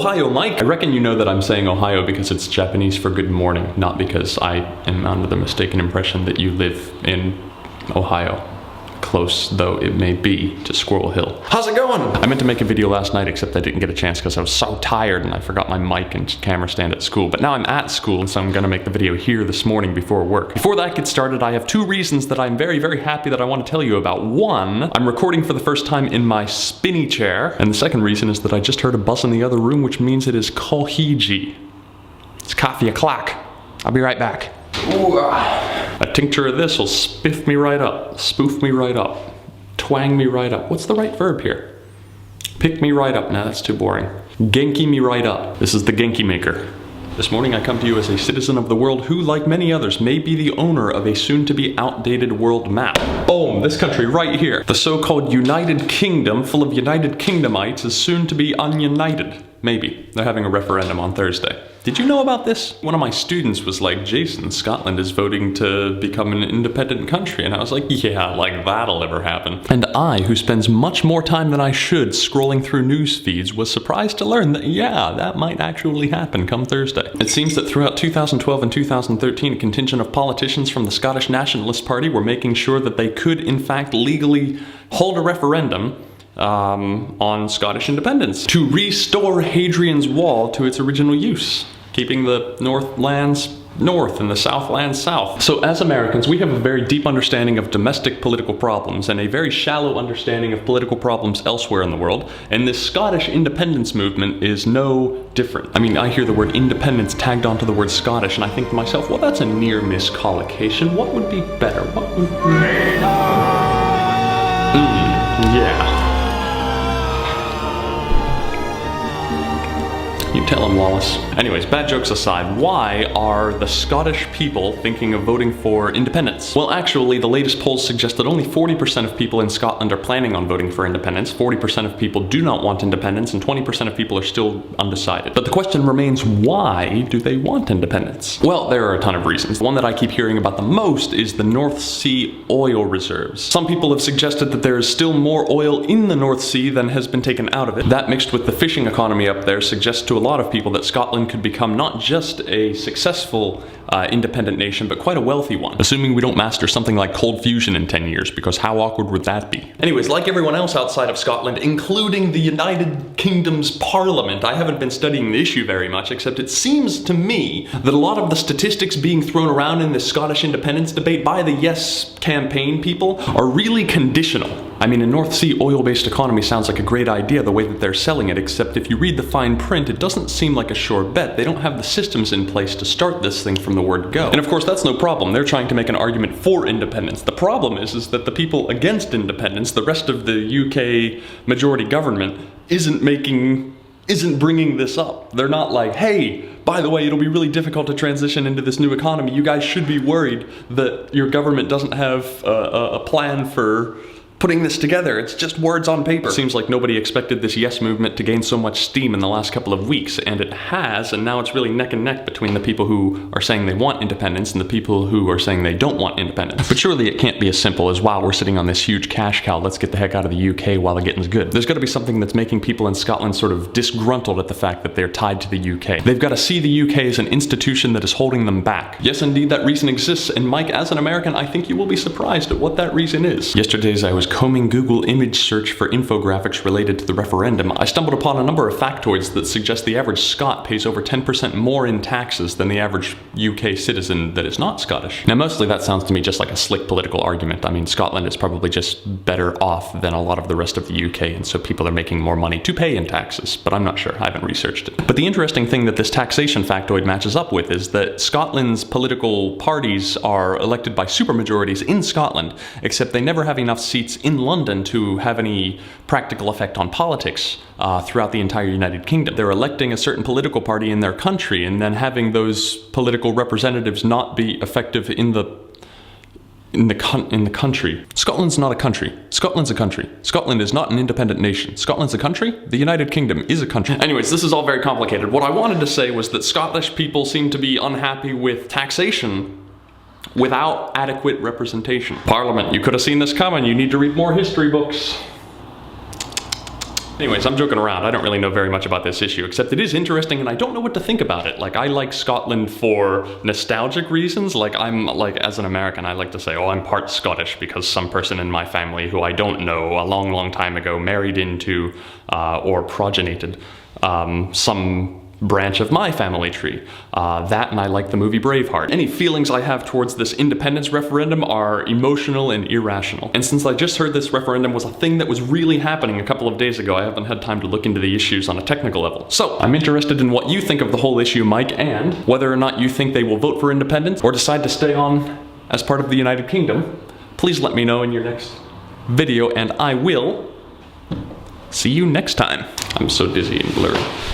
Ohio Mike! I reckon you know that I'm saying Ohio because it's Japanese for good morning, not because I am under the mistaken impression that you live in Ohio. Close though it may be to Squirrel Hill. How's it going? I meant to make a video last night, except I didn't get a chance because I was so tired and I forgot my mic and camera stand at school. But now I'm at school, so I'm gonna make the video here this morning before work. Before that gets started, I have two reasons that I'm very, very happy that I want to tell you about. One, I'm recording for the first time in my spinny chair. And the second reason is that I just heard a buzz in the other room, which means it is kohiji. It's coffee o'clock. I'll be right back. Ooh, a tincture of this will spiff me right up, spoof me right up, twang me right up. What's the right verb here? Pick me right up. No, that's too boring. Genki me right up. This is the Genki maker. This morning I come to you as a citizen of the world who, like many others, may be the owner of a soon-to-be outdated world map. Boom, this country right here. The so-called United Kingdom, full of United Kingdomites, is soon to be ununited. Maybe. They're having a referendum on Thursday. Did you know about this? One of my students was like, Jason, Scotland is voting to become an independent country. And I was like, yeah, like that'll ever happen. And I, who spends much more time than I should scrolling through news feeds, was surprised to learn that, yeah, that might actually happen come Thursday. It seems that throughout 2012 and 2013, a contingent of politicians from the Scottish Nationalist Party were making sure that they could, in fact, legally hold a referendum on Scottish independence to restore Hadrian's Wall to its original use, keeping the North lands north and the South lands south. So as Americans, we have a very deep understanding of domestic political problems and a very shallow understanding of political problems elsewhere in the world, and this Scottish independence movement is no different. I mean, I hear the word independence tagged onto the word Scottish and I think to myself, well, that's a near miscollocation. What would be better? What would yeah. You tell him, Wallace. Anyways, bad jokes aside, why are the Scottish people thinking of voting for independence? Well, actually, the latest polls suggest that only 40% of people in Scotland are planning on voting for independence, 40% of people do not want independence, and 20% of people are still undecided. But the question remains, why do they want independence? Well, there are a ton of reasons. The one that I keep hearing about the most is the North Sea oil reserves. Some people have suggested that there is still more oil in the North Sea than has been taken out of it. That, mixed with the fishing economy up there, suggests to a lot of people that Scotland could become not just a successful independent nation, but quite a wealthy one, assuming we don't master something like cold fusion in 10 years, because how awkward would that be? Anyways, like everyone else outside of Scotland, including the United Kingdom's Parliament, I haven't been studying the issue very much, except it seems to me that a lot of the statistics being thrown around in this Scottish independence debate by the Yes campaign people are really conditional. I mean, a North Sea oil-based economy sounds like a great idea the way that they're selling it, except if you read the fine print, it doesn't seem like a sure bet. They don't have the systems in place to start this thing from the word go. And of course, that's no problem. They're trying to make an argument for independence. The problem is that the people against independence, the rest of the UK majority government, isn't bringing this up. They're not like, hey, by the way, it'll be really difficult to transition into this new economy. You guys should be worried that your government doesn't have a plan for putting this together. It's just words on paper. It seems like nobody expected this Yes movement to gain so much steam in the last couple of weeks, and it has, and now it's really neck and neck between the people who are saying they want independence and the people who are saying they don't want independence. But surely it can't be as simple as, wow, we're sitting on this huge cash cow, let's get the heck out of the UK while the getting's good. There's got to be something that's making people in Scotland sort of disgruntled at the fact that they're tied to the UK. They've got to see the UK as an institution that is holding them back. Yes, indeed, that reason exists, and Mike, as an American, I think you will be surprised at what that reason is. Yesterday, as I was combing Google image search for infographics related to the referendum, I stumbled upon a number of factoids that suggest the average Scot pays over 10% more in taxes than the average UK citizen that is not Scottish. Now, mostly that sounds to me just like a slick political argument. I mean, Scotland is probably just better off than a lot of the rest of the UK, and so people are making more money to pay in taxes, but I'm not sure. I haven't researched it. But the interesting thing that this taxation factoid matches up with is that Scotland's political parties are elected by supermajorities in Scotland, except they never have enough seats in London to have any practical effect on politics throughout the entire United Kingdom. They're electing a certain political party in their country and then having those political representatives not be effective in the country. Scotland's not a country. Scotland's a country. Scotland is not an independent nation. Scotland's a country. The United Kingdom is a country. Anyways, this is all very complicated. What I wanted to say was that Scottish people seem to be unhappy with taxation without adequate representation. Parliament, you could have seen this coming. You need to read more history books. Anyways, I'm joking around. I don't really know very much about this issue, except it is interesting and I don't know what to think about it. Like, I like Scotland for nostalgic reasons. Like, as an American, I like to say, oh, I'm part Scottish because some person in my family who I don't know a long, long time ago married into or progenited some branch of my family tree. That, and I like the movie Braveheart. Any feelings I have towards this independence referendum are emotional and irrational. And since I just heard this referendum was a thing that was really happening a couple of days ago, I haven't had time to look into the issues on a technical level. So, I'm interested in what you think of the whole issue, Mike, and whether or not you think they will vote for independence or decide to stay on as part of the United Kingdom. Please let me know in your next video, and I will see you next time. I'm so dizzy and blurry.